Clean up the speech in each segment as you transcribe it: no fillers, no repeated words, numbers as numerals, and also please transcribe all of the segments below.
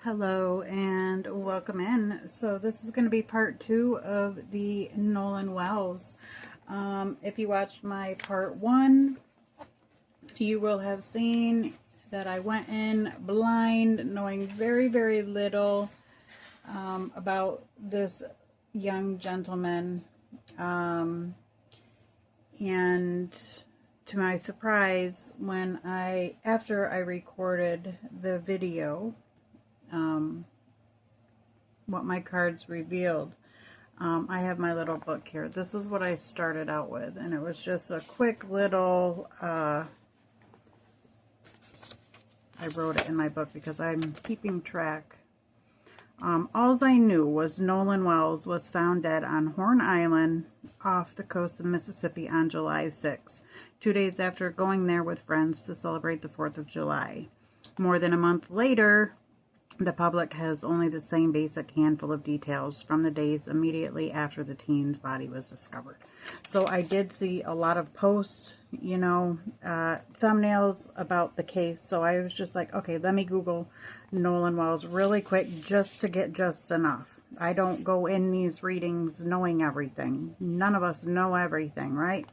Hello and welcome in. So this is going to be part 2 of the Nolan Wells. If you watched my part 1, you will have seen that I went in blind, knowing very, very little about this young gentleman. And to my surprise, after I recorded the video, what my cards revealed, I have my little book here. This is what I started out with, and it was just a quick little, I wrote it in my book because I'm keeping track. All I knew was Nolan Wells was found dead on Horn Island off the coast of Mississippi on July 6, 2 days after going there with friends to celebrate the 4th of July. More than a month later, the public has only the same basic handful of details from the days immediately after the teen's body was discovered. So I did see a lot of posts, thumbnails about the case. So I was just like, okay, let me Google Nolan Wells really quick just to get just enough. I don't go in these readings knowing everything. None of us know everything, right?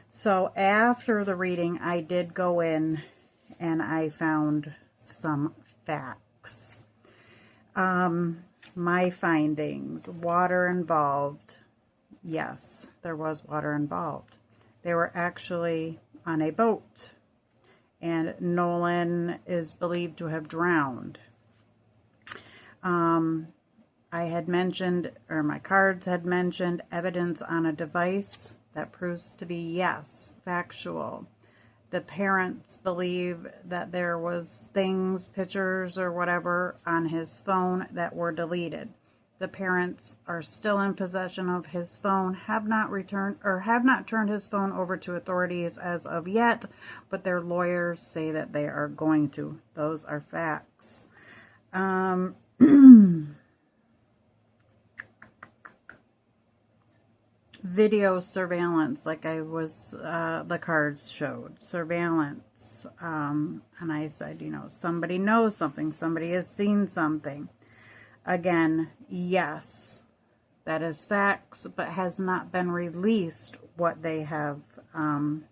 So after the reading, I did go in and I found some facts. My findings: water involved. Yes, there was water involved. They were actually on a boat, and Nolan is believed to have drowned. I had mentioned, or my cards had mentioned, evidence on a device. That proves to be, yes, factual. The parents believe that there was things, pictures or whatever on his phone that were deleted. The parents are still in possession of his phone, have not turned his phone over to authorities as of yet, but their lawyers say that they are going to. Those are facts. Video surveillance, like I was, the cards showed, surveillance, and I said, somebody knows something, somebody has seen something. Again, yes, that is facts, but has not been released what they have on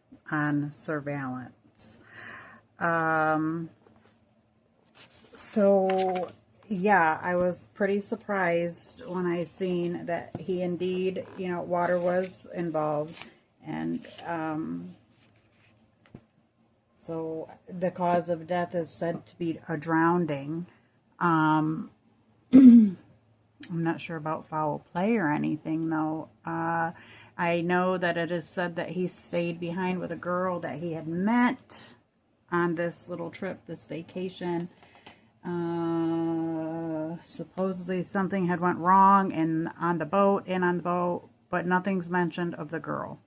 surveillance. So yeah, I was pretty surprised when I seen that he indeed, water was involved. And so the cause of death is said to be a drowning. I'm not sure about foul play or anything, though. I know that it is said that he stayed behind with a girl that he had met on this little trip, this vacation. Supposedly something had went wrong on the boat, but nothing's mentioned of the girl.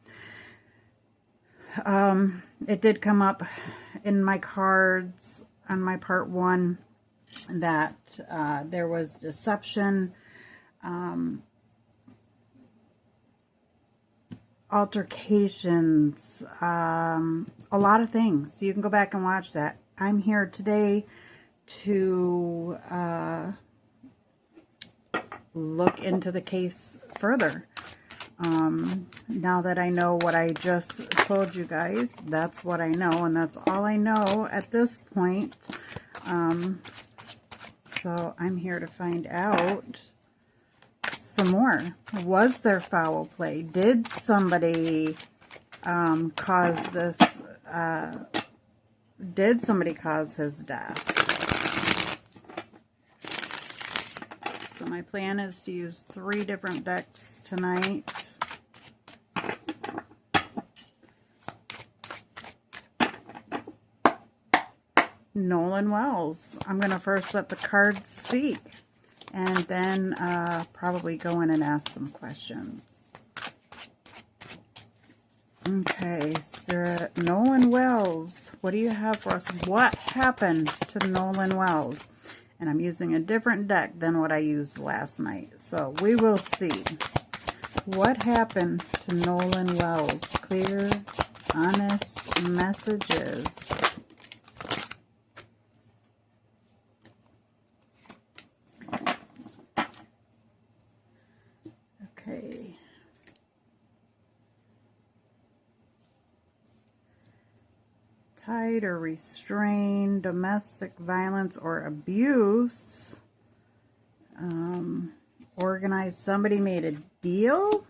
It did come up in my cards on my part 1 that there was deception, altercations, a lot of things. You can go back and watch that. I'm here today to look into the case further. Now that I know what I just told you guys, that's what I know, and that's all I know at this point. So I'm here to find out some more. Was there foul play? Did somebody cause this? Did somebody cause his death? So my plan is to use 3 different decks tonight. Nolan Wells. I'm going to first let the cards speak, and then probably go in and ask some questions. Okay, Spirit. Nolan Wells, what do you have for us? What happened to Nolan Wells? And I'm using a different deck than what I used last night. So we will see. What happened to Nolan Wells? Clear, honest messages. tied or restrained, domestic violence or abuse, organized, somebody made a deal,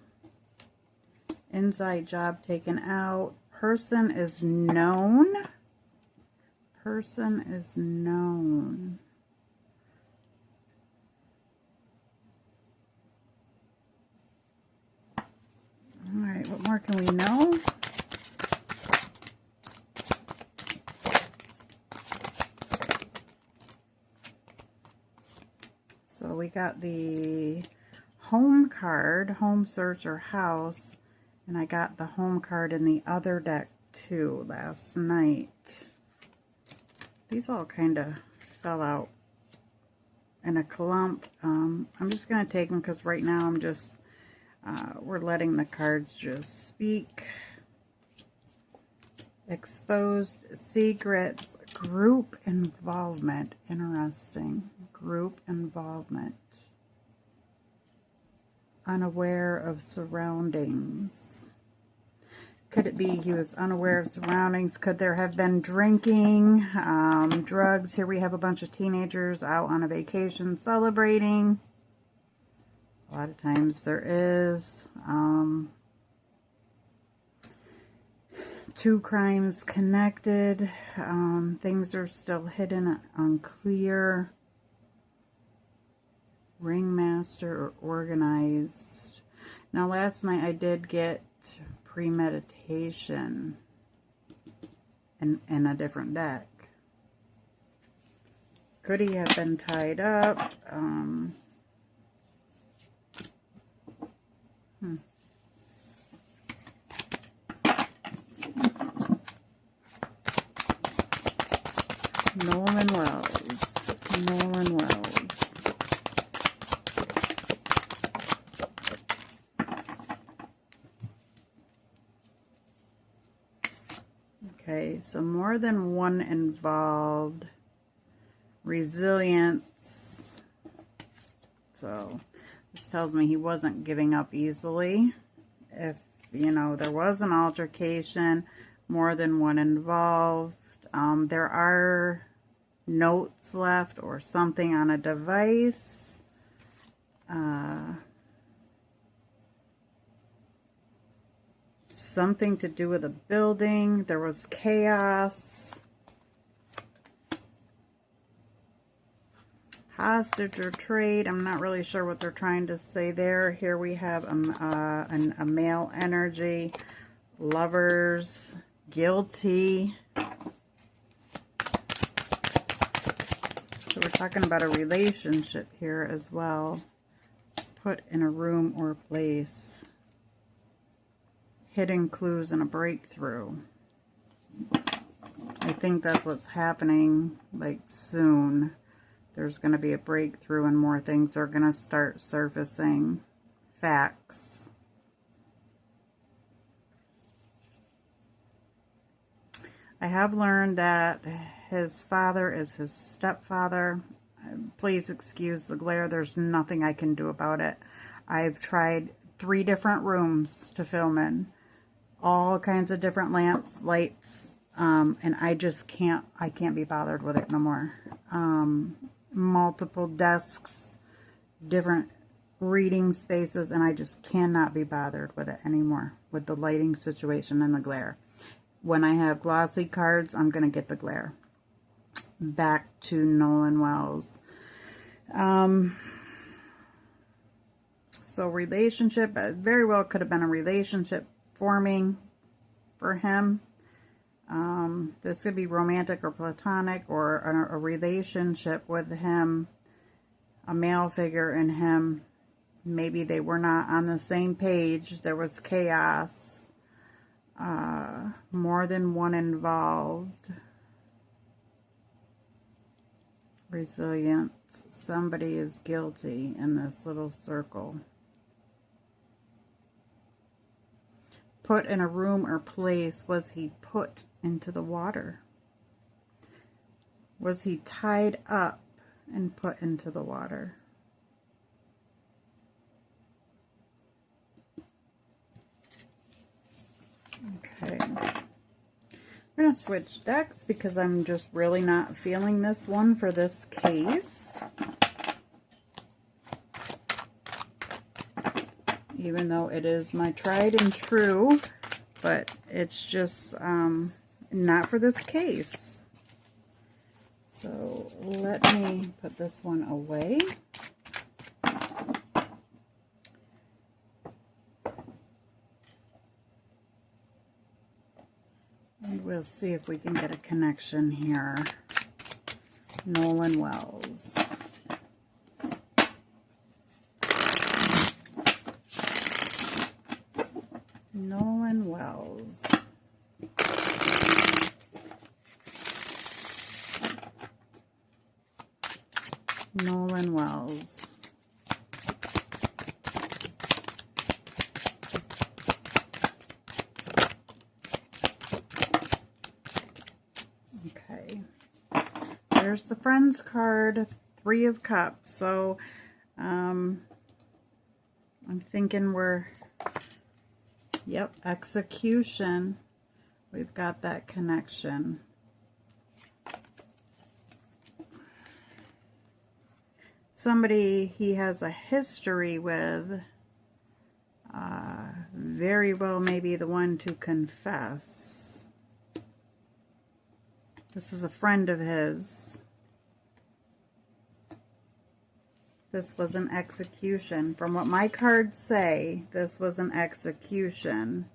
inside job taken out, person is known, person is known. All right, what more can we know? So we got the home card, home search or house, and I got the home card in the other deck too last night. These all kind of fell out in a clump. I'm just going to take them because right now I'm just, we're letting the cards just speak. Exposed secrets, group involvement, interesting, group involvement, unaware of surroundings. Could it be he was unaware of surroundings? Could there have been drinking, drugs? Here we have a bunch of teenagers out on a vacation celebrating. A lot of times there is. Two crimes connected. Things are still hidden, unclear. Ringmaster or organized. Now last night I did get premeditation in a different deck. Could he have been tied up? Nolan Wells. Nolan Wells. Okay, so more than one involved. Resilience. So this tells me he wasn't giving up easily. If, you know, there was an altercation, more than one involved. There are notes left or something on a device. Something to do with a building. There was chaos. Hostage or trade. I'm not really sure what they're trying to say there. Here we have a male energy. Lovers. Guilty. So we're talking about a relationship here as well. Put in a room or place. Hidden clues and a breakthrough. I think that's what's happening, like, soon. There's going to be a breakthrough and more things are going to start surfacing. Facts. I have learned that his father is his stepfather. Please excuse the glare. There's nothing I can do about it. I've tried 3 different rooms to film in. All kinds of different lamps, lights, and I just can't be bothered with it no more. Multiple desks, different reading spaces, and I just cannot be bothered with it anymore, with the lighting situation and the glare. When I have glossy cards, I'm going to get the glare. Back to Nolan Wells. So relationship, very well could have been a relationship forming for him. This could be romantic or platonic, or a relationship with him, a male figure in him. Maybe they were not on the same page. There was chaos. More than one involved. Resilience. Somebody is guilty in this little circle. Put in a room or place. Was he put into the water? Was he tied up and put into the water? Okay. I'm going to switch decks because I'm just really not feeling this one for this case. Even though it is my tried and true, but it's just not for this case. So let me put this one away. And we'll see if we can get a connection here. Nolan Wells. Nolan Wells. Nolan Wells. Okay. There's the Friends card, 3 of Cups. So, I'm thinking we're, yep, execution. We've got that connection. Somebody he has a history with, very well maybe the one to confess. This is a friend of his. This was an execution. From what my cards say, this was an execution.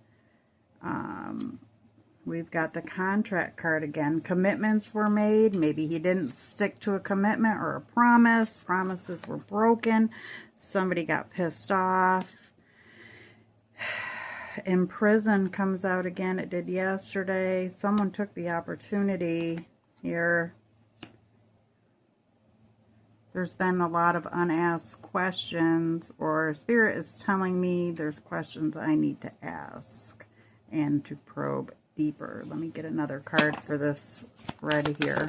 We've got the contract card again. Commitments were made. Maybe he didn't stick to a commitment or a promise. Promises were broken. Somebody got pissed off. In prison comes out again. It did yesterday. Someone took the opportunity here. There's been a lot of unasked questions, or Spirit is telling me there's questions I need to ask and to probe deeper. Let me get another card for this spread here.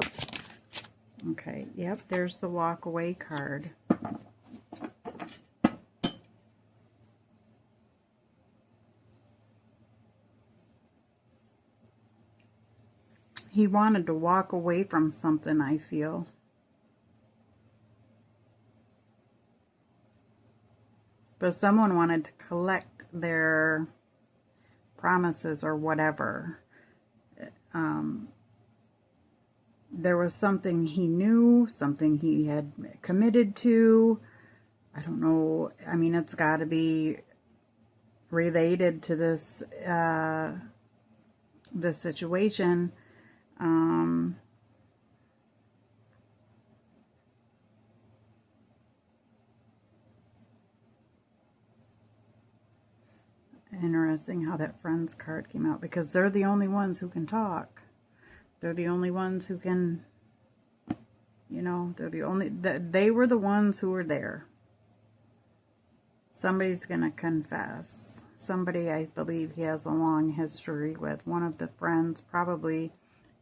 Okay, yep, there's the walk away card. He wanted to walk away from something, I feel. But someone wanted to collect their promises or whatever. There was something he knew, something he had committed to. I don't know. I mean, it's got to be related to this this situation. Interesting how that Friends card came out, because they're the only ones who can talk. They're the only ones who can, you know, they're the only, they were the ones who were there. Somebody's going to confess. Somebody I believe he has a long history with. One of the friends probably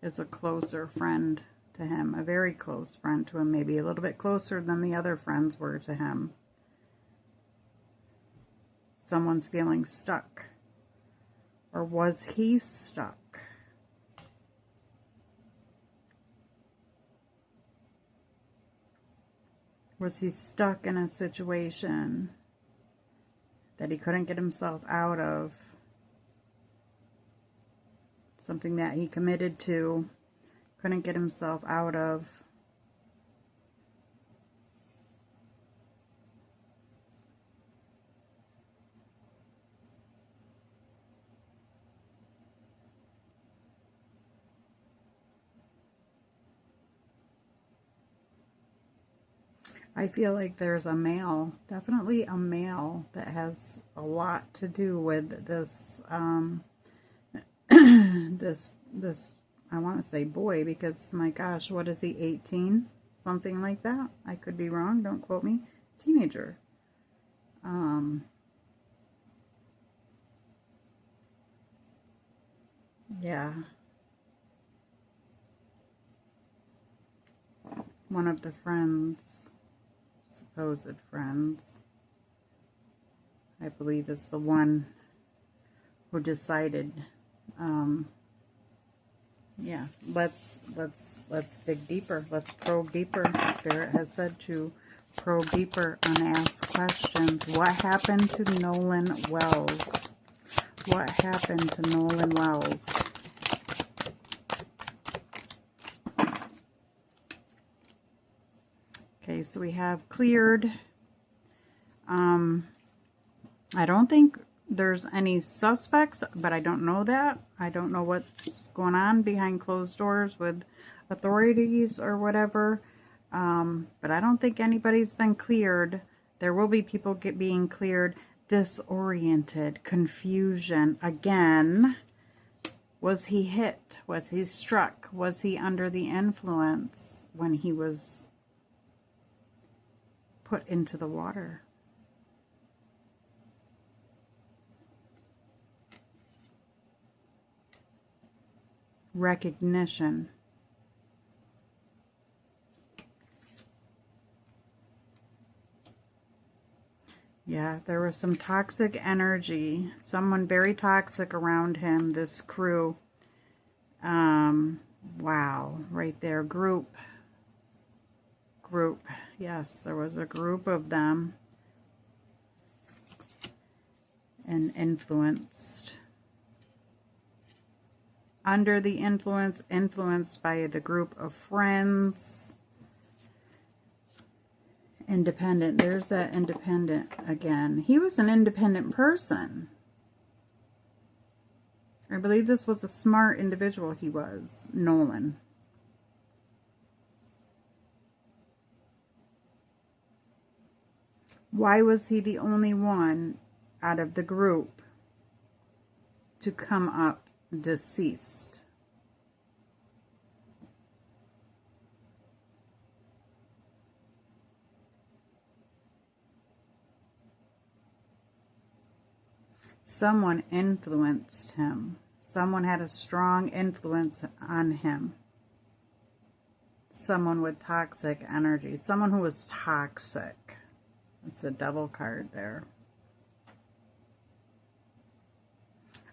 is a closer friend to him, a very close friend to him, maybe a little bit closer than the other friends were to him. Someone's feeling stuck. Or was he stuck? Was he stuck in a situation that he couldn't get himself out of? Something that he committed to, couldn't get himself out of. I feel like there's a male, definitely a male, that has a lot to do with this, this, I want to say boy, because my gosh, what is he, 18? Something like that. I could be wrong, don't quote me. Teenager. Yeah. One of the friends, supposed friends, I believe is the one who decided yeah, let's dig deeper. Let's probe deeper. Spirit has said to probe deeper and ask questions. What happened to Nolan Wells? What happened to Nolan Wells? Okay, so we have cleared. I don't think there's any suspects, but I don't know that. I don't know what's going on behind closed doors with authorities or whatever. But I don't think anybody's been cleared. There will be people being cleared. Disoriented, confusion. Again, was he hit? Was he struck? Was he under the influence when he was put into the water? Recognition. Yeah, there was some toxic energy. Someone very toxic around him, this crew. Wow, right there. Group. Yes, there was a group of them. And influenced. Under the influence, influenced by the group of friends. Independent. There's that independent again. He was an independent person. I believe this was a smart individual he was, Nolan. Why was he the only one out of the group to come up deceased? Someone influenced him. Someone had a strong influence on him. Someone with toxic energy. Someone who was toxic. It's a devil card there.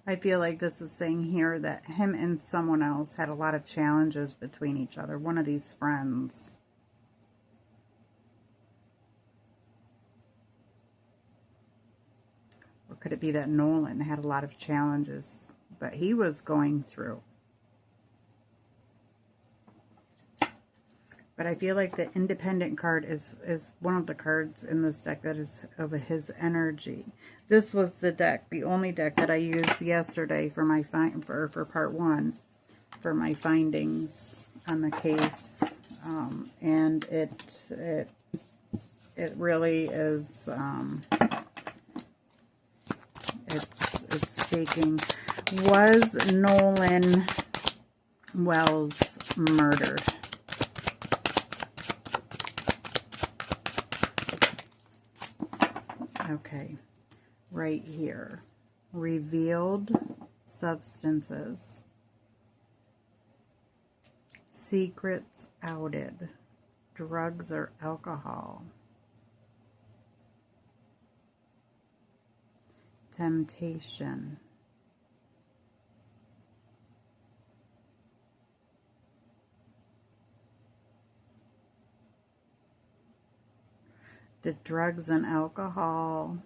I feel like this is saying here that him and someone else had a lot of challenges between each other. One of these friends. Or could it be that Nolan had a lot of challenges that he was going through? But I feel like the independent card is one of the cards in this deck that is of his energy. This was the deck, the only deck that I used yesterday for my for part 1, for my findings on the case, and it really is it's speaking. Was Nolan Wells murdered? Okay, right here. Revealed substances. Secrets outed. Drugs or alcohol. Temptation. Did drugs and alcohol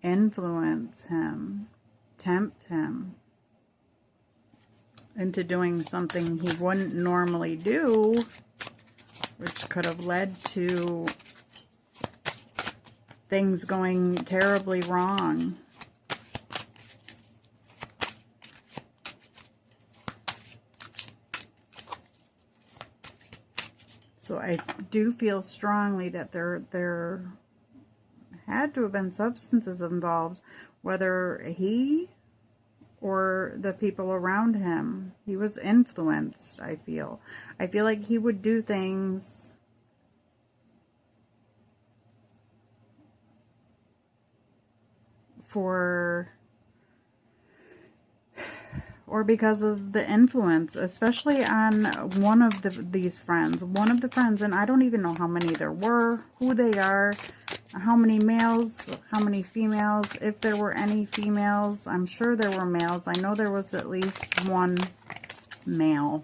influence him, tempt him into doing something he wouldn't normally do, which could have led to things going terribly wrong? So I do feel strongly that there had to have been substances involved, whether he or the people around him. He was influenced, I feel. I feel like he would do things for, or because of the influence, especially on one of these friends. One of the friends, and I don't even know how many there were, who they are, how many males, how many females, if there were any females. I'm sure there were males. I know there was at least one male.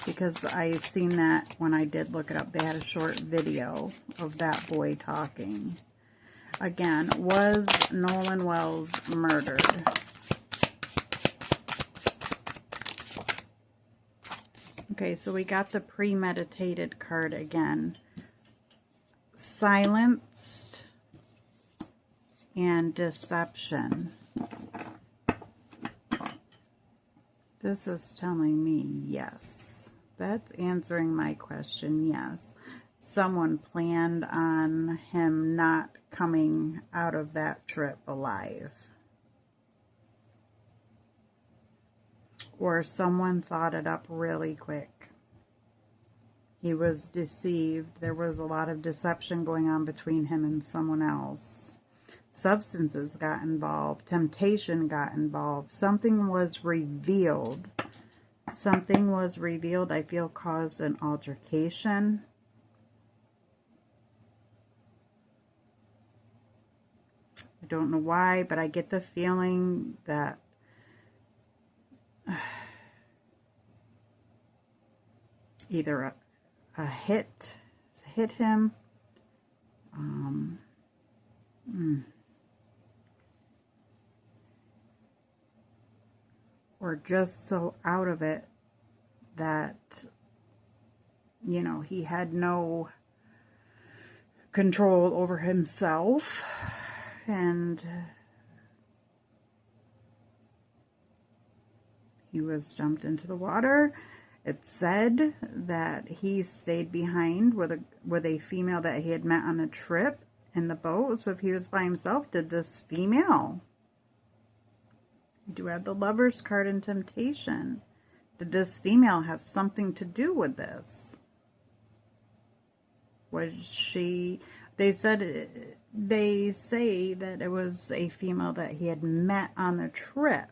because I've seen that when I did look it up. They had a short video of that boy talking. Again, was Nolan Wells murdered? Okay, so we got the premeditated card again. Silenced and deception. This is telling me yes. That's answering my question, yes. Someone planned on him not coming out of that trip alive. Or someone thought it up really quick. He was deceived. There was a lot of deception going on between him and someone else. Substances got involved. Temptation got involved. Something was revealed. Something was revealed, I feel, caused an altercation. I don't know why, but I get the feeling that either a hit him, or just so out of it that, you know, he had no control over himself, and he was dumped into the water. It said that he stayed behind with a female that he had met on the trip in the boat. So if he was by himself, did this female, we do have the Lover's card in temptation, did this female have something to do with this? Was she, they say that it was a female that he had met on the trip.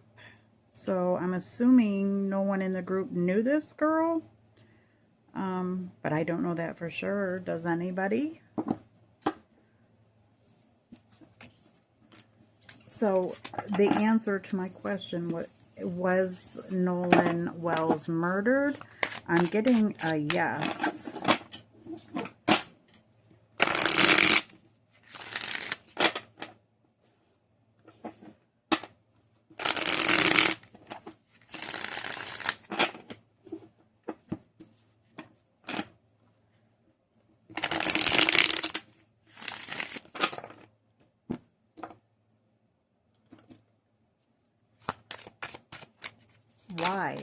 So I'm assuming no one in the group knew this girl. But I don't know that for sure. Does anybody? So the answer to my question, was Nolan Wells murdered? I'm getting a yes. Why?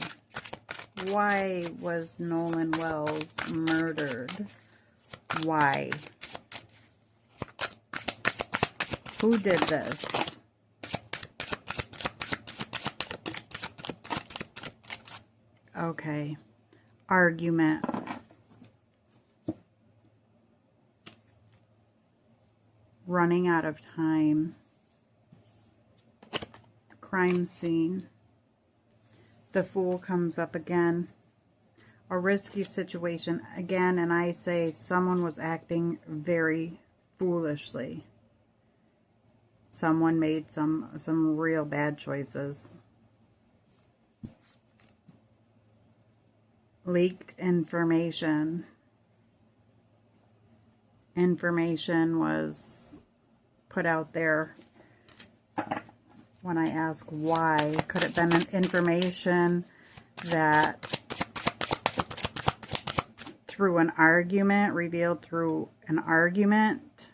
Why was Nolan Wells murdered? Why? Who did this? Okay. Argument. Running out of time. Crime scene. The Fool comes up again. A risky situation again, and I say someone was acting very foolishly. Someone made some real bad choices. Leaked information. Information was put out there. When I ask why, could it have been an information that through an argument, revealed through an argument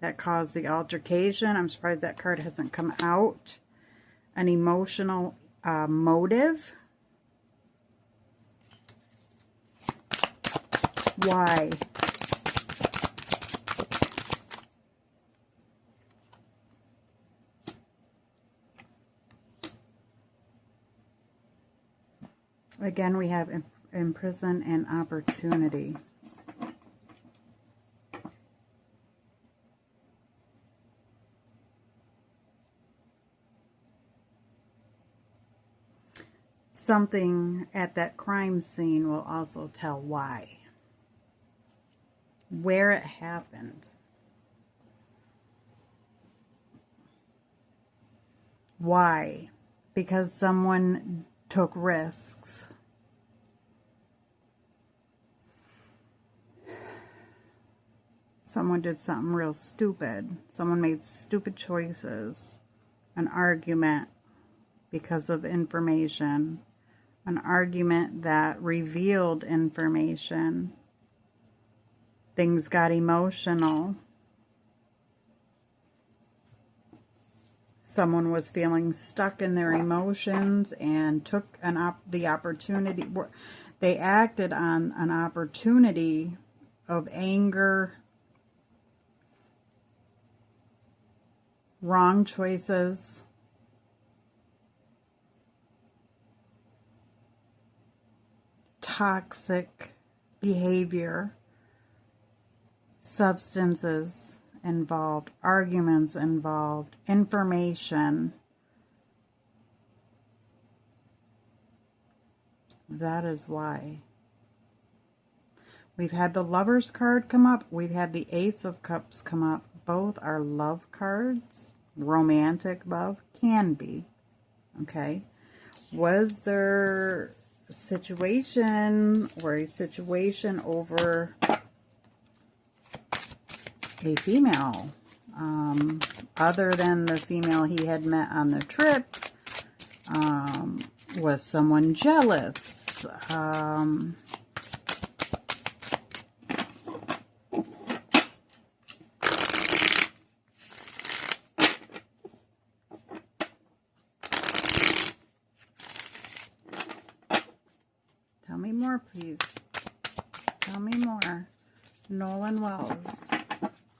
that caused the altercation? I'm surprised that card hasn't come out. An emotional motive. Why? Again, we have imprison and opportunity. Something at that crime scene will also tell why. Where it happened. Why? Because someone took risks. Someone did something real stupid. Someone made stupid choices. An argument because of information. An argument that revealed information. Things got emotional. Someone was feeling stuck in their emotions and took the opportunity. They acted on an opportunity of anger, wrong choices, toxic behavior, substances involved, arguments involved, information. That is why. We've had the Lover's card come up. We've had the Ace of Cups come up. Both are love cards. Romantic love can be. Okay. Was there a situation over a female, other than the female he had met on the trip? Was someone jealous? Tell me more, please. Tell me more. Nolan Wells.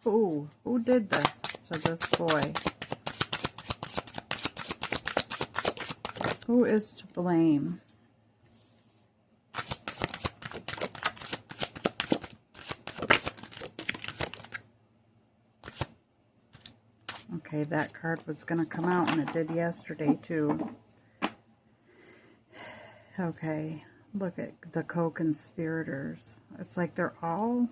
Who did this to this boy? Who is to blame? Okay, that card was going to come out, and it did yesterday, too. Okay, look at the co-conspirators. It's like they're all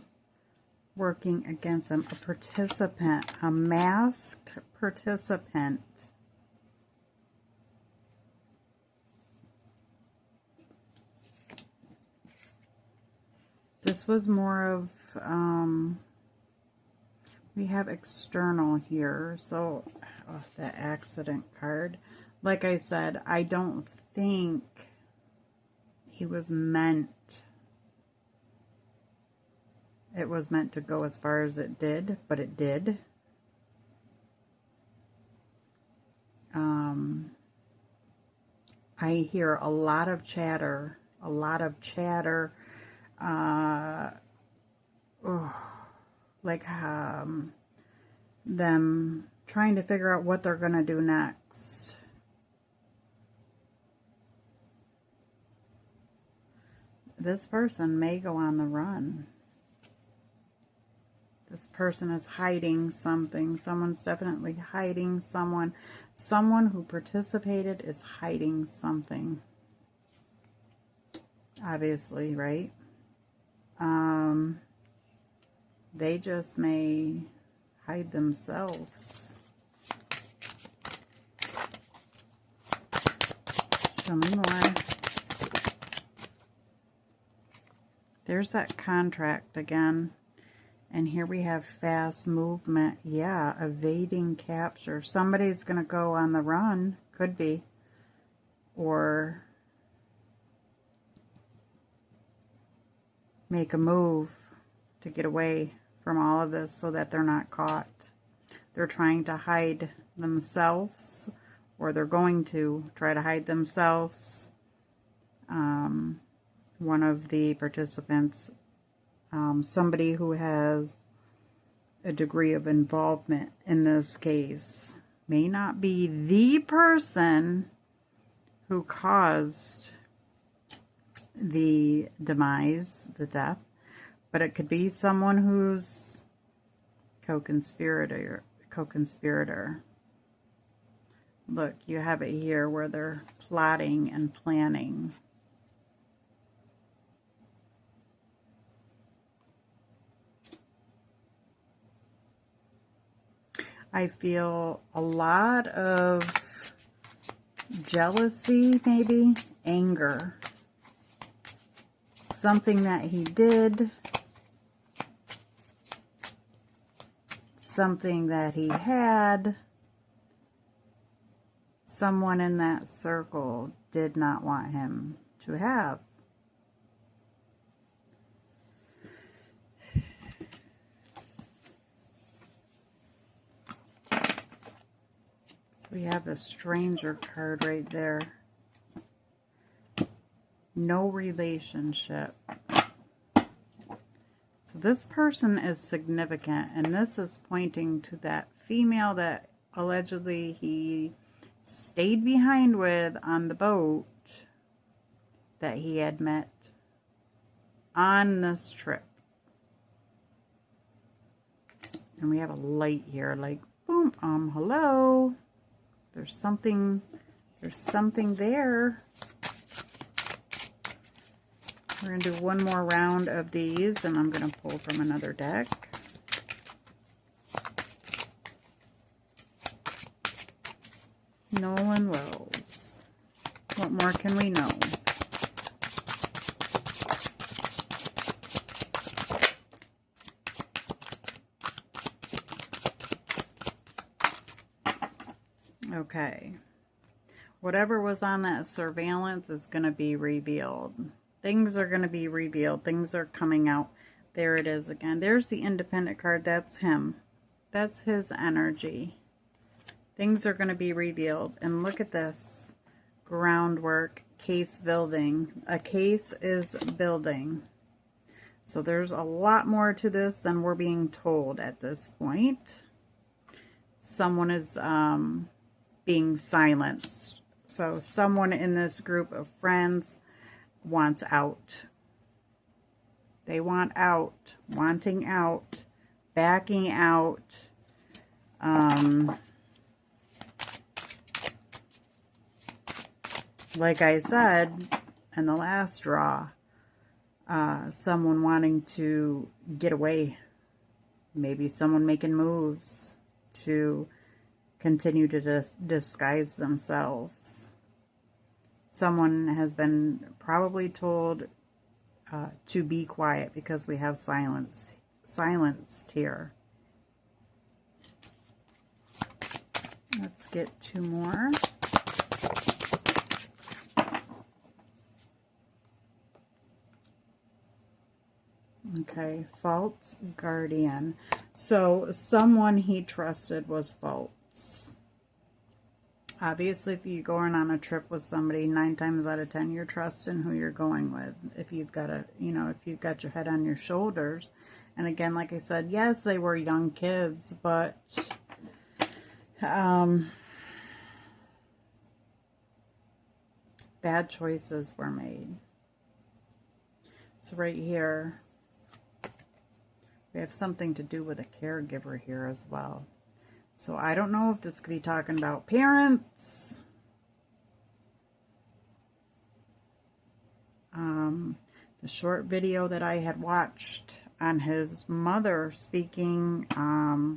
working against him. A participant, a masked participant. This was more of, we have external here. So, that accident card. Like I said, I don't think he was meant, it was meant to go as far as it did, but it did. I hear a lot of chatter, like them trying to figure out what they're going to do next. This person may go on the run. This person is hiding something. Someone's definitely hiding someone. Someone who participated is hiding something. Obviously, right? They just may hide themselves. Show me more. There's that contract again. And here we have fast movement. Yeah, evading capture. Somebody's going to go on the run. Could be. Or make a move to get away from all of this so that they're not caught. They're trying to hide themselves, or they're going to try to hide themselves. One of the participants, somebody who has a degree of involvement in this case, may not be the person who caused the demise, the death, but it could be someone who's co-conspirator. Look, you have it here where they're plotting and planning. I feel a lot of jealousy, maybe anger. Something that he did something that he had. Someone in that circle did not want him to have. So we have the stranger card right there. No relationship. So this person is significant, and this is pointing to that female that allegedly he stayed behind with on the boat that he had met on this trip. And we have a light here, like, boom, hello. There's something there. We're going to do one more round of these, and I'm going to pull from another deck. Nolan Wells. What more can we know? Okay. Whatever was on that surveillance is going to be revealed. Things are going to be revealed. Things are coming out. There it is again. There's the Independent card. That's him. That's his energy. Things are going to be revealed. And look at this. Groundwork. Case building. A case is building. So there's a lot more to this than we're being told at this point. Someone is being silenced. So someone in this group of friends wants out. They want out. Wanting out. Backing out. Like I said in the last draw, someone wanting to get away. Maybe someone making moves to continue to disguise themselves. Someone has been probably told to be quiet because we have silenced here. Let's get two more. Okay, false guardian. So someone he trusted was false. Obviously, if you're going on a trip with somebody, 9 times out of 10, you're trusting who you're going with. If you've got if you've got your head on your shoulders. And again, like I said, yes, they were young kids, but bad choices were made. So right here, we have something to do with a caregiver here as well. So I don't know if this could be talking about parents. The short video that I had watched on his mother speaking, I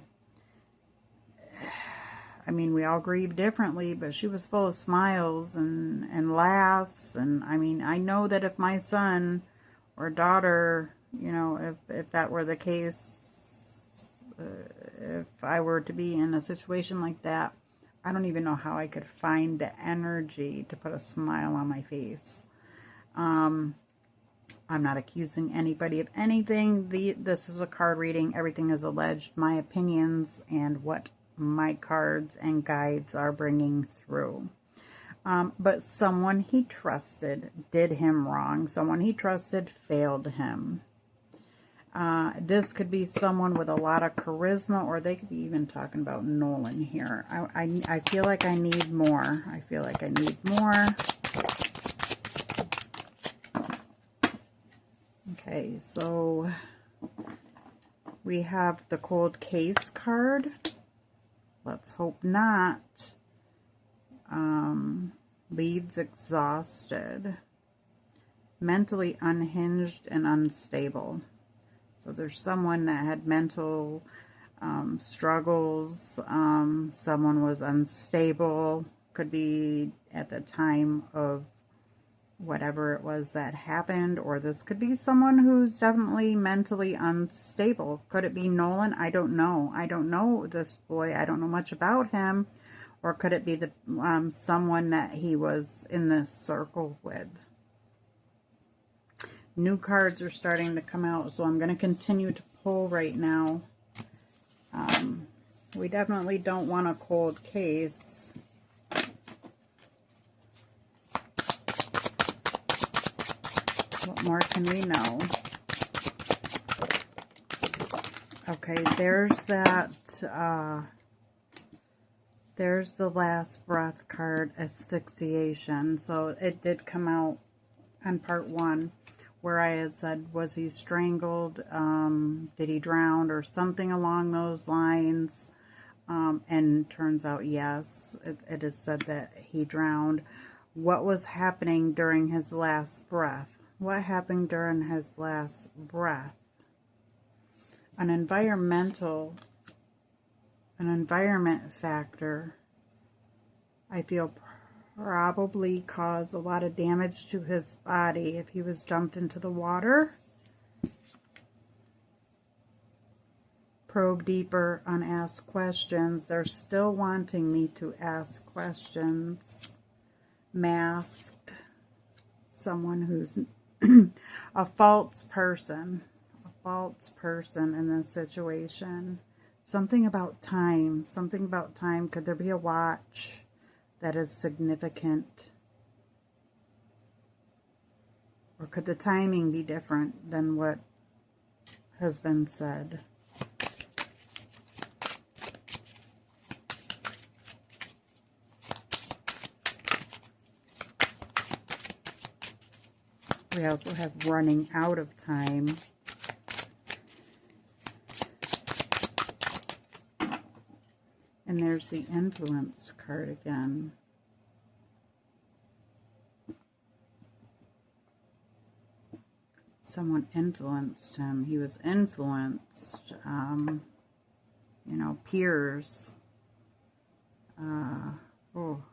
mean, we all grieve differently, but she was full of smiles and laughs. And I mean, I know that if my son or daughter, if that were the case, if I were to be in a situation like that, I don't even know how I could find the energy to put a smile on my face. I'm not accusing anybody of anything. This is a card reading. Everything is alleged. My opinions and what my cards and guides are bringing through. But someone he trusted did him wrong. Someone he trusted failed him. This could be someone with a lot of charisma, or they could be even talking about Nolan here. I feel like I need more. I feel like I need more. Okay, so we have the cold case card. Let's hope not. Leads exhausted. Mentally unhinged and unstable. So there's someone that had mental struggles. Someone was unstable. Could be at the time of whatever it was that happened, or this could be someone who's definitely mentally unstable. Could it be Nolan? I don't know. I don't know this boy. I don't know much about him. Or could it be the someone that he was in this circle with? New cards are starting to come out, so I'm going to continue to pull right now. We definitely don't want a cold case. What more can we know? Okay, there's that, there's the last breath card, asphyxiation. So it did come out on part 1 where I had said, was he strangled? Did he drown or something along those lines? And turns out, yes, it is said that he drowned. What was happening during his last breath? What happened during his last breath? An environment factor, I feel, probably caused a lot of damage to his body if he was dumped into the water. Probe deeper, unasked questions. They're still wanting me to ask questions. Masked. Someone who's a false person. A false person in this situation. Something about time. Something about time. Could there be a watch that is significant? Or could the timing be different than what has been said? We also have running out of time. And there's the influence card again. Someone influenced him. He was influenced. You know, peers. Oh,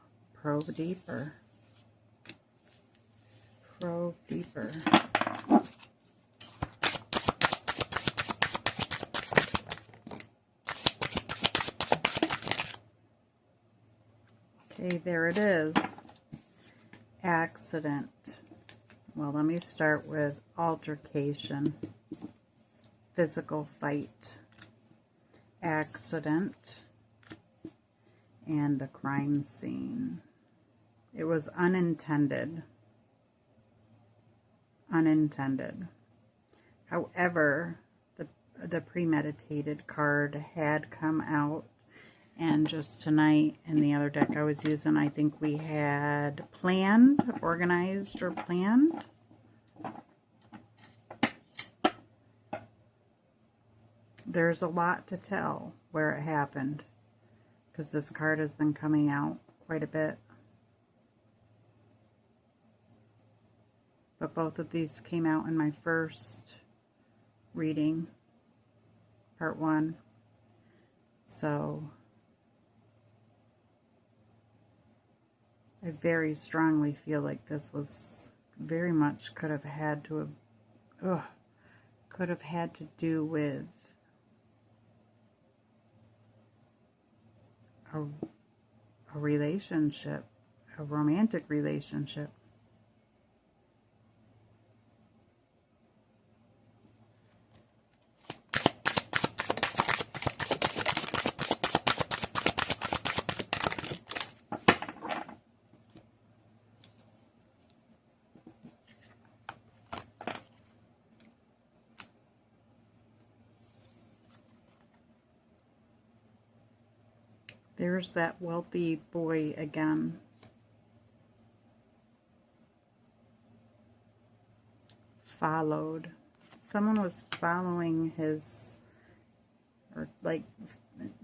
probe deeper. Probe deeper. Okay, there it is. Accident. Well, let me start with altercation. Physical fight. Accident. And the crime scene. It was unintended. Unintended. However, the premeditated card had come out, and just tonight in the other deck I was using, I think we had planned, organized, or planned. There's a lot to tell where it happened, because this card has been coming out quite a bit. But both of these came out in my first reading, part 1. So I very strongly feel like this was very much could have had to do with a relationship, a romantic relationship. There's that wealthy boy again. Followed. Someone was following his, or like,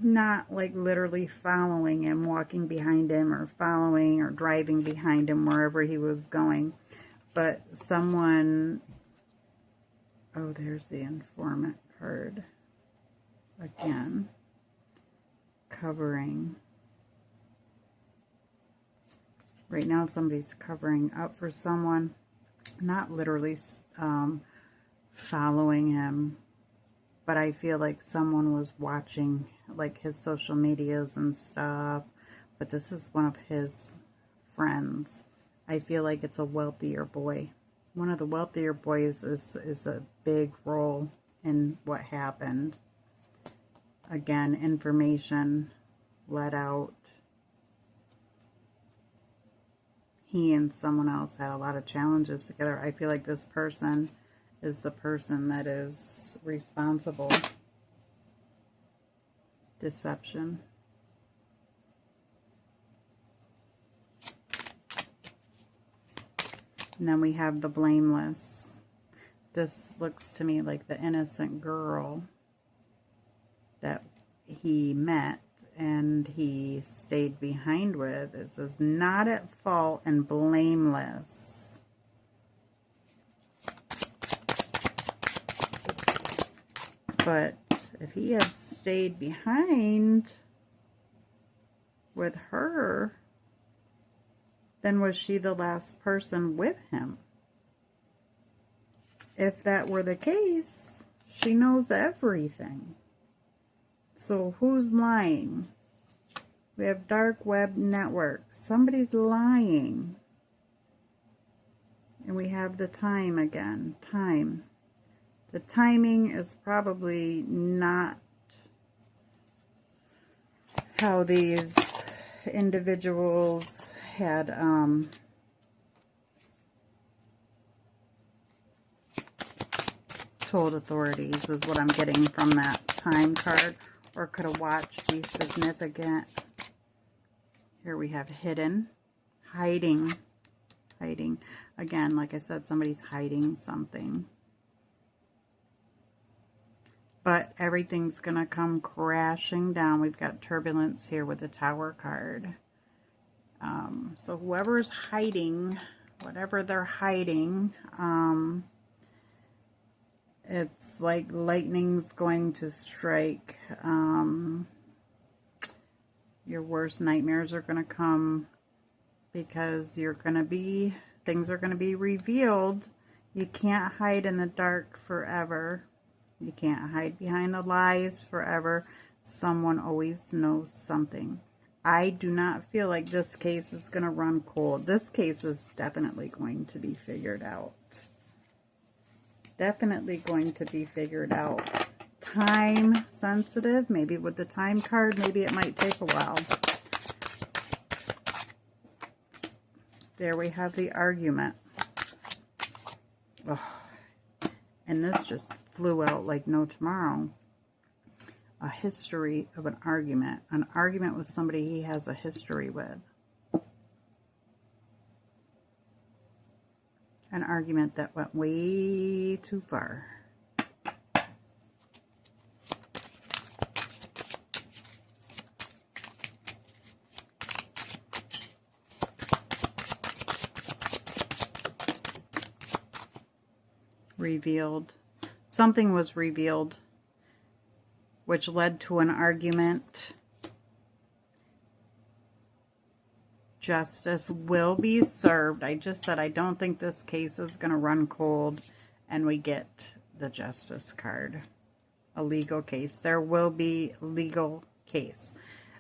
not like literally following him, walking behind him, or following or driving behind him wherever he was going. But someone, oh, there's the informant card again. Covering. Right now somebody's covering up for someone. not literally following him, but I feel like someone was watching like his social medias and stuff. But this is one of his friends. I feel like it's a wealthier boy. One of the wealthier boys is a big role in what happened. Again, information let out. He and someone else had a lot of challenges together. I feel like this person is the person that is responsible. Deception. And then we have the blameless. This looks to me like the innocent girl that he met and he stayed behind with. It says not at fault and blameless. But if he had stayed behind with her, then was she the last person with him? If that were the case, she knows everything. So who's lying? We have dark web networks. Somebody's lying. And we have the time again. Time. The timing is probably not how these individuals had told authorities, is what I'm getting from that time card. Or could a watch be significant? Here we have hidden, hiding. Again, like I said, somebody's hiding something. But everything's going to come crashing down. We've got turbulence here with the Tower card. So whoever's hiding, whatever they're hiding, it's like lightning's going to strike. Your worst nightmares are going to come because things are going to be revealed. You can't hide in the dark forever. You can't hide behind the lies forever. Someone always knows something. I do not feel like this case is going to run cold. This case is definitely going to be figured out. Definitely going to be figured out. Time sensitive. Maybe with the time card, maybe it might take a while. There we have the argument. Oh, and this just flew out like no tomorrow. A history of an argument. An argument with somebody he has a history with. An argument that went way too far. Revealed. Something was revealed, which led to an argument. Justice will be served. I just said I don't think this case is going to run cold, and we get the Justice card. A legal case. There will be legal case.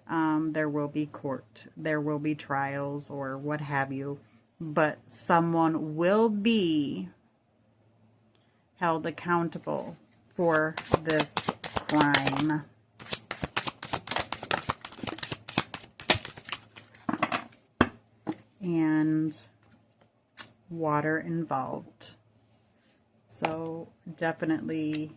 There will be court. There will be trials or what have you. But someone will be held accountable for this crime. And water involved. So definitely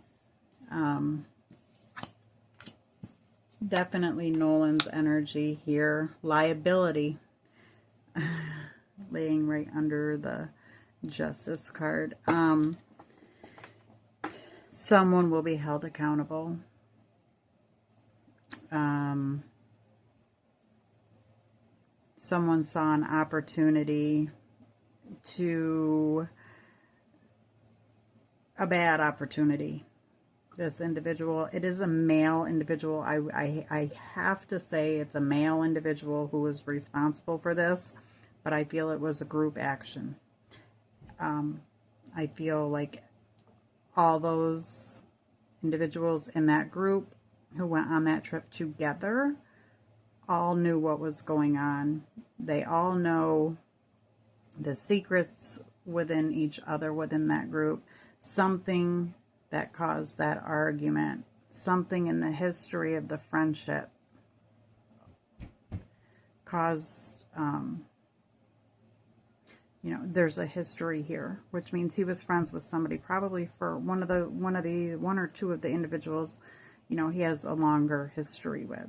Nolan's energy here. Liability. Laying right under the Justice card. Someone will be held accountable. Someone saw an opportunity a bad opportunity. This individual, it is a male individual. I have to say it's a male individual who was responsible for this, but I feel it was a group action. I feel like all those individuals in that group who went on that trip together all knew what was going on. They all know the secrets within each other, within that group. Something that caused that argument, something in the history of the friendship caused, you know, there's a history here, which means he was friends with somebody, probably for one or two of the individuals, you know, he has a longer history with,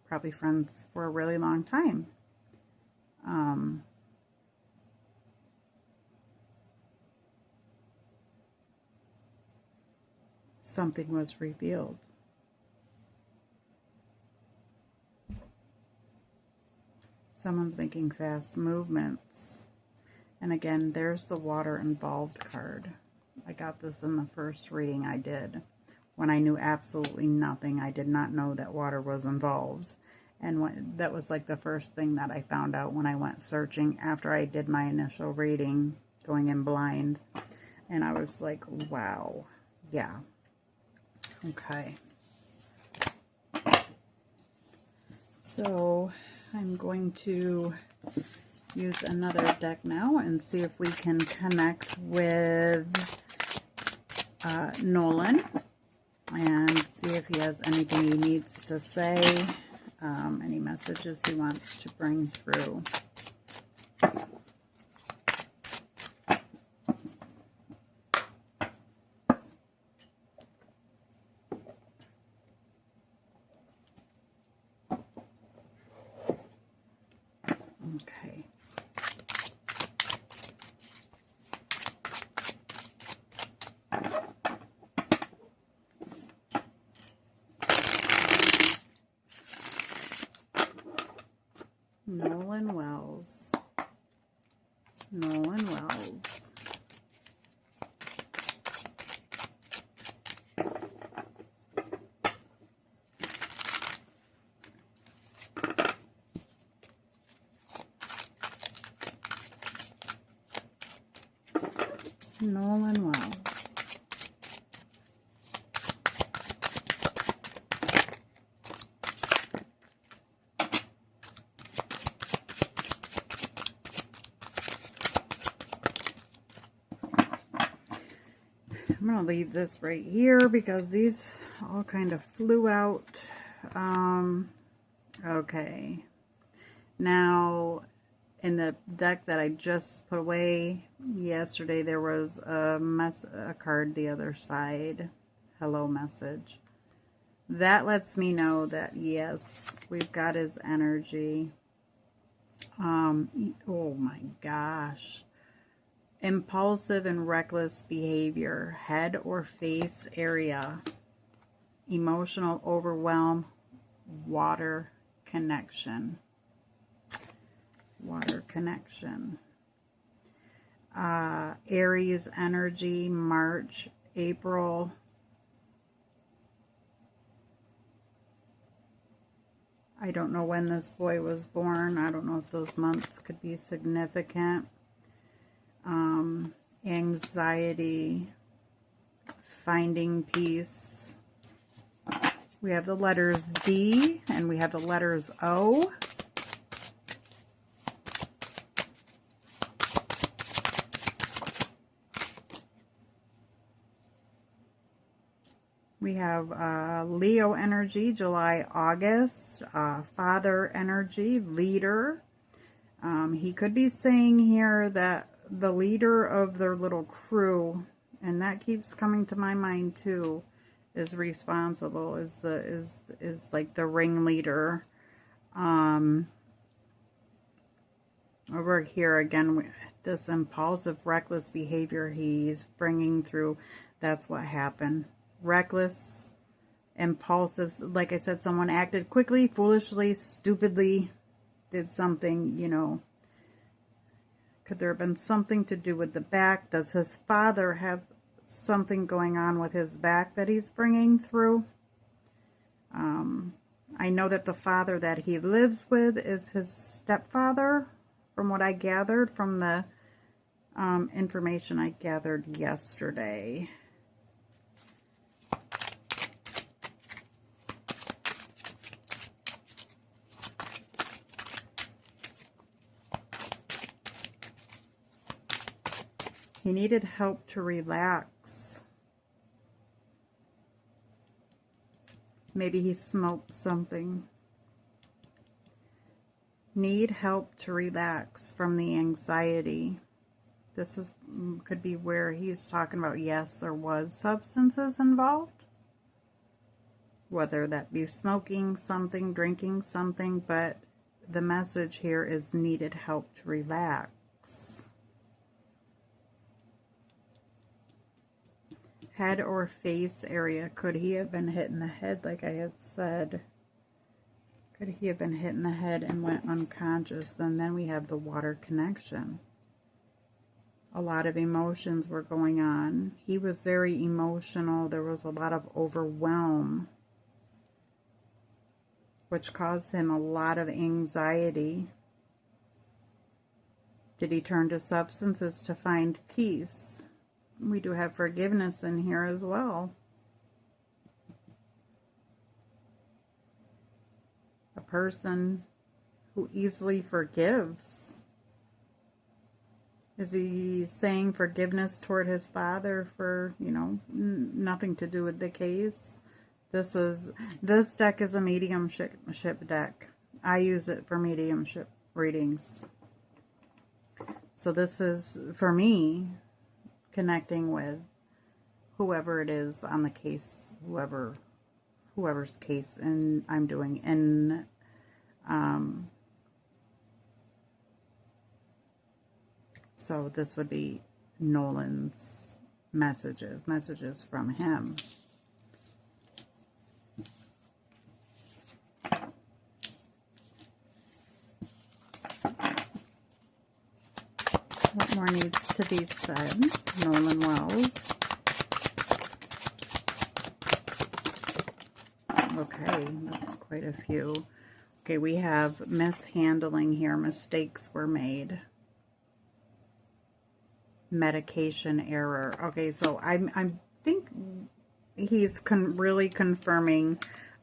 probably friends for a really long time. Something was revealed. Someone's making fast movements. And again, there's the water involved card. I got this in the first reading I did, when I knew absolutely nothing. I did not know that water was involved. And that was like the first thing that I found out when I went searching after I did my initial reading, going in blind. And I was like, wow, yeah. Okay. So I'm going to use another deck now and see if we can connect with Nolan and see if he has anything he needs to say, any messages he wants to bring through. Okay. Nolan Wells. Nolan Wells. Nolan Wells. I'm going to leave this right here because these all kind of flew out. Okay. Now, in the deck that I just put away yesterday, there was a card the other side. Hello message. That lets me know that, yes, we've got his energy. Oh my gosh. Impulsive and reckless behavior, head or face area, emotional overwhelm, water connection. Water connection. Aries energy, March, April. I don't know when this boy was born. I don't know if those months could be significant. Anxiety, finding peace. We have the letters D and we have the letters O. We have Leo energy, July, August. Father energy, leader. He could be saying here that the leader of their little crew, and that keeps coming to my mind too, is responsible, is like the ringleader. Over here again, this impulsive, reckless behavior he's bringing through, that's what happened. Reckless, impulsive, like I said, someone acted quickly, foolishly, stupidly, did something, you know. Could there have been something to do with the back? Does his father have something going on with his back that he's bringing through? I know that the father that he lives with is his stepfather, from what I gathered from the information I gathered yesterday. He needed help to relax. Maybe he smoked something. Need help to relax from the anxiety. This could be where he's talking about, yes, there was substances involved. Whether that be smoking something, drinking something, but the message here is needed help to relax. Head or face area. Could he have been hit in the head, like I had said? Could he have been hit in the head and went unconscious? And then we have the water connection. A lot of emotions were going on. He was very emotional. There was a lot of overwhelm, which caused him a lot of anxiety. Did he turn to substances to find peace? We do have forgiveness in here as well. A person who easily forgives. Is he saying forgiveness toward his father for, you know, nothing to do with the case? This deck is a mediumship deck. I use it for mediumship readings. So this is, for me, connecting with whoever it is on the case, whoever's case, and I'm doing in so this would be Nolan's messages from him. What more needs to be said? Nolan Wells. Okay, that's quite a few. Okay, we have mishandling here. Mistakes were made. Medication error. Okay, so I think he's really confirming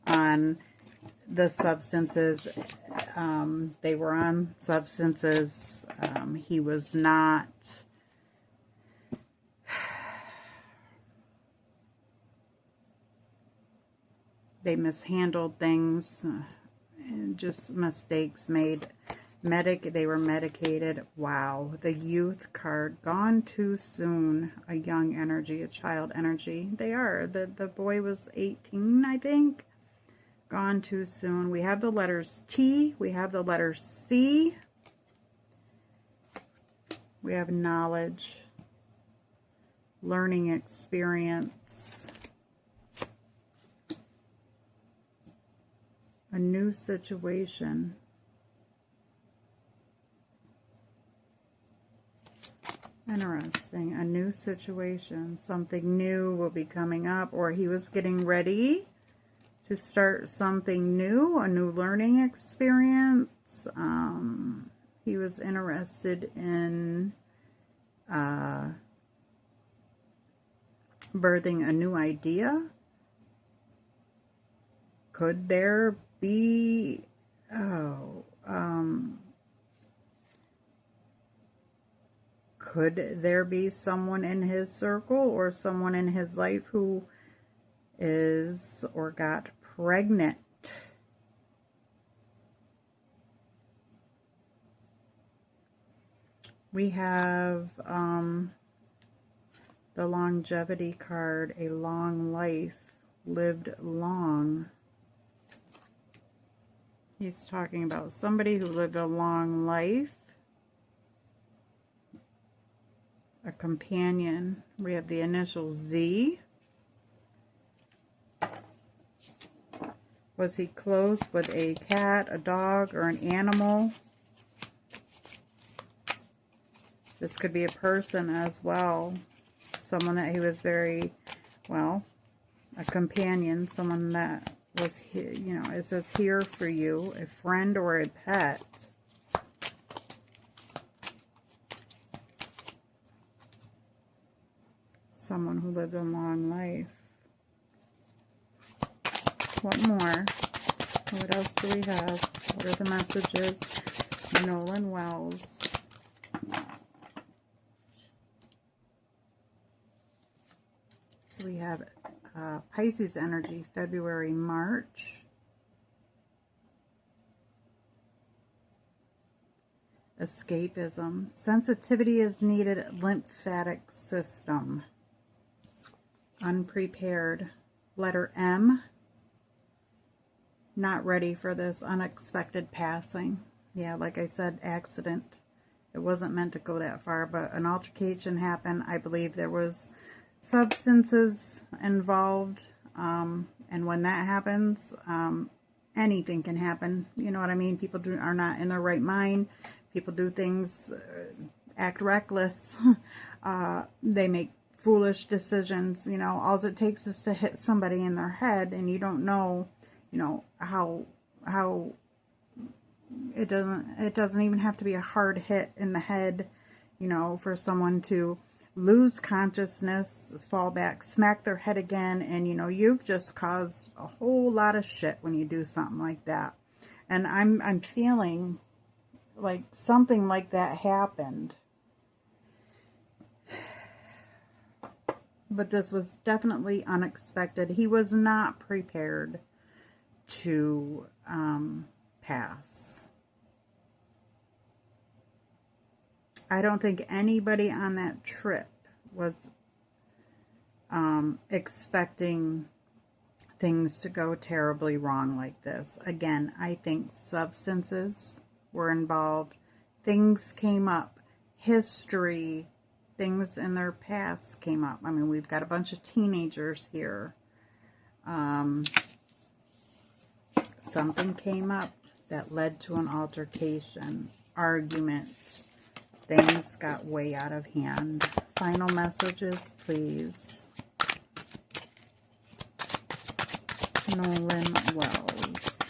on the substances. They were on substances. He was not. They mishandled things, and just mistakes made. They were medicated. Wow. The youth card. Gone too soon. A young energy, a child energy. They are. The boy was 18, I think. Gone too soon. We have the letters T. We have the letter C. We have knowledge. Learning experience. A new situation. Interesting. A new situation. Something new will be coming up, or he was getting ready to start something new, a new learning experience. He was interested in birthing a new idea. Could there be, could there be someone in his circle or someone in his life who is or got pregnant? We have the longevity card, a long life, lived long. He's talking about somebody who lived a long life. A companion. We have the initial Z. Was he close with a cat, a dog, or an animal? This could be a person as well. Someone that he was very, well, a companion. Someone that was, you know, it says here for you, a friend or a pet. Someone who lived a long life. What more? What else do we have? What are the messages? Nolan Wells. So we have Pisces energy, February, March. Escapism. Sensitivity is needed. Lymphatic system. Unprepared. Letter M. Not ready for this unexpected passing. Yeah, like I said, accident. It wasn't meant to go that far, but an altercation happened. I believe there was substances involved, and when that happens, anything can happen. You know what I mean? People are not in their right mind. People do things, act reckless. They make foolish decisions. You know, all it takes is to hit somebody in their head, and you don't know, you know, how it doesn't even have to be a hard hit in the head, you know, for someone to lose consciousness, fall back, smack their head again, and you know, you've just caused a whole lot of shit when you do something like that. And I'm feeling like something like that happened. But this was definitely unexpected. He was not prepared to pass. I don't think anybody on that trip was expecting things to go terribly wrong like this. Again, I think substances were involved. Things came up. History, things in their past came up. I mean, we've got a bunch of teenagers here. Something came up that led to an altercation, argument. Things got way out of hand. Final messages, please. Nolan Wells.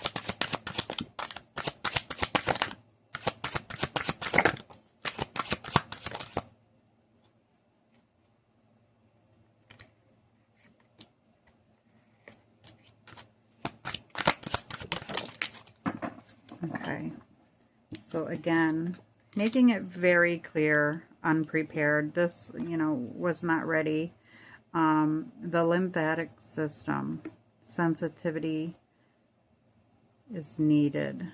Okay. So again, making it very clear, unprepared. This, you know, was not ready. The lymphatic system, sensitivity is needed.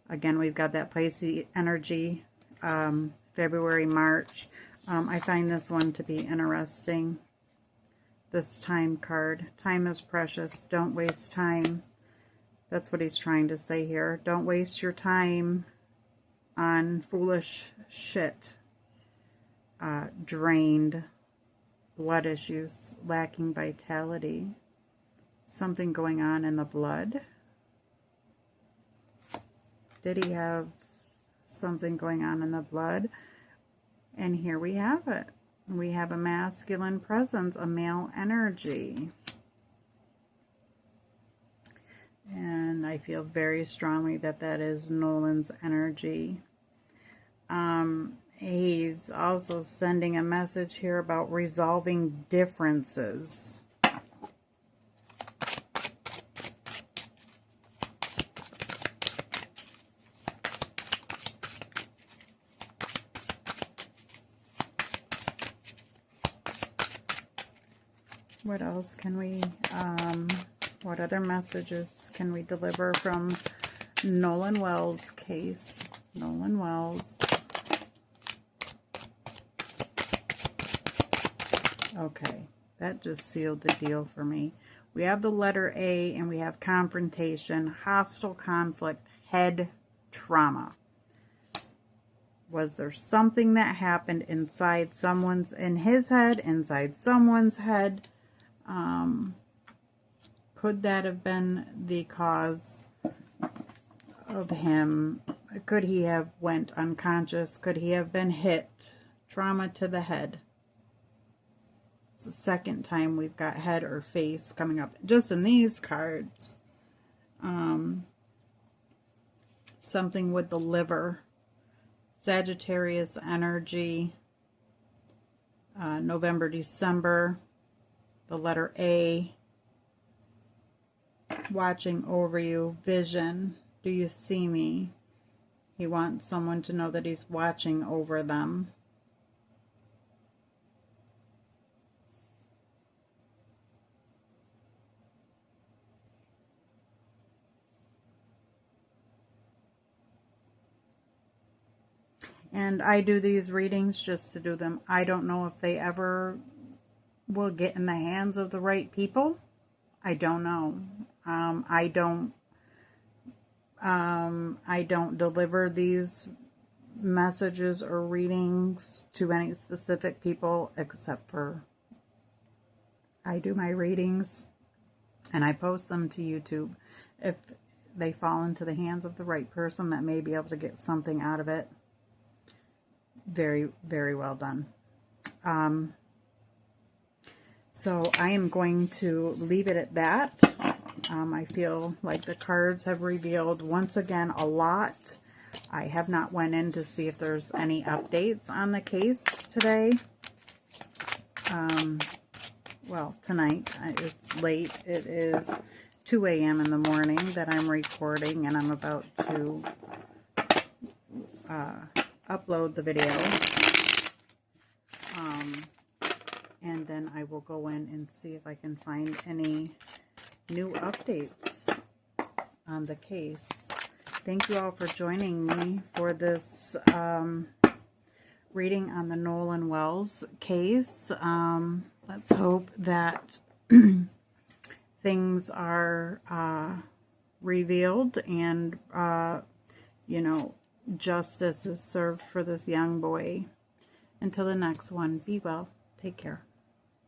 Again, we've got that Pisces energy, February, March. I find this one to be interesting. This time card. Time is precious. Don't waste time. That's what he's trying to say here. Don't waste your time on foolish shit. Drained, blood issues, lacking vitality, something going on in the blood. Did he have something going on in the blood? And here we have it. We have a masculine presence, a male energy. And I feel very strongly that that is Nolan's energy. He's also sending a message here about resolving differences. What else can we, what other messages can we deliver from Nolan Wells' case? Nolan Wells. Okay, that just sealed the deal for me. We have the letter A, and we have confrontation, hostile conflict, head trauma. Was there something that happened inside someone's, in his head, inside someone's head? Could that have been the cause of him? Could he have went unconscious? Could he have been hit? Trauma to the head. It's the second time we've got head or face coming up just in these cards. Something with the liver. Sagittarius energy. November, December, the letter A, watching over you, vision, do you see me? He wants someone to know that he's watching over them. And I do these readings just to do them. I don't know if they ever will get in the hands of the right people. I don't know. I don't deliver these messages or readings to any specific people, except for I do my readings and I post them to YouTube. If they fall into the hands of the right person that may be able to get something out of it, very, very well done. So I am going to leave it at that. I feel like the cards have revealed once again a lot. I have not went in to see if there's any updates on the case today. Well, tonight. It's late. It is 2 a.m. in the morning that I'm recording, and I'm about to upload the video. And then I will go in and see if I can find any new updates on the case. Thank you all for joining me for this reading on the Nolan Wells case. Let's hope that things are revealed and, you know, justice is served for this young boy. Until the next one, be well. Take care.